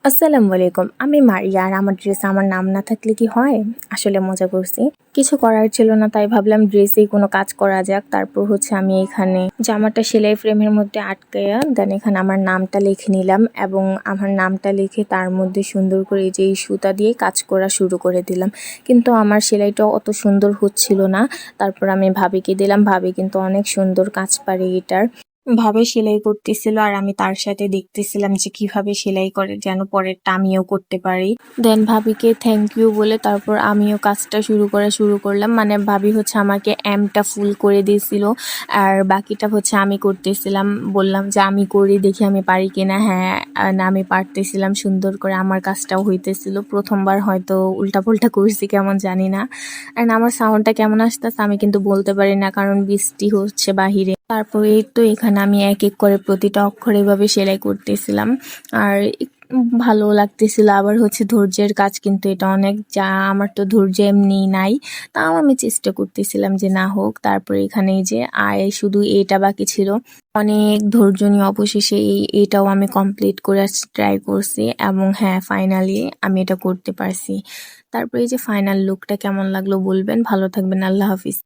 আসসালামু আলাইকুম। আমি মারিয়া আর আমার ড্রেসে আমার নাম না থাকলে কি হয়? আসলে মজা করছি। কিছু করার ছিল না তাই ভাবলাম ড্রেসেই কোনো কাজ করা যাক। তারপর আমি এখানে জামাটা সেলাই ফ্রেমের মধ্যে আটকাইয়া দেন এখানে আমার নামটা লিখে নিলাম এবং আমার নামটা লিখে তার মধ্যে সুন্দর করে এই যে এই সুতা দিয়ে কাজ করা শুরু করে দিলাম। কিন্তু আমার সেলাইটা অত সুন্দর হচ্ছিল না। তারপর আমি ভাবিকে দিলাম। ভাবি কিন্তু অনেক সুন্দর কাজ পারে এটার। ভাবে সেলাই করতেছিল আর আমি তার সাথে দেখতেছিলাম যে কিভাবে সেলাই করে যেন পরেরটা আমিও করতে পারি। দেন ভাবিকে থ্যাংক ইউ বলে তারপর আমিও কাজটা শুরু করলাম। মানে ভাবি আমাকে এমটা ফুল করে দিয়েছিল আর বাকিটা আমি করতেছিলাম। বললাম যে আমি করি দেখি আমি পারি কিনা। হ্যাঁ, না আমি পারতেছিলাম সুন্দর করে, আমার কাজটাও হইতেছিল। প্রথমবার হয়তো উল্টাপাল্টা করছি কেমন জানি না। অ্যান্ড আমার সাউন্ডটা কেমন আসতেছে আমি কিন্তু বলতে পারি না কারণ বৃষ্টি হচ্ছে বাহিরে। তারপরে এই তো এখানে আমি এক এক করে প্রতিটা অক্ষর এভাবে সেলাই করতেছিলাম আর ভালো লাগতেছিল। আবার ধৈর্যের কাজ, কিন্তু এটা অনেক, যা আমার তো ধৈর্য এমনি নাই, তাও আমি চেষ্টা করতেছিলাম যে না হোক। তারপরে এখানে এই যে শুধু এটা বাকি ছিল। অনেক ধৈর্য নিয়ে অবশেষে এটাও আমি কমপ্লিট করে ট্রাই করছি এবং হ্যাঁ ফাইনালি আমি এটা করতে পারছি। তারপরে এই যে ফাইনাল লুকটা কেমন লাগলো বলবেন। ভালো থাকবেন। আল্লাহ হাফিজ।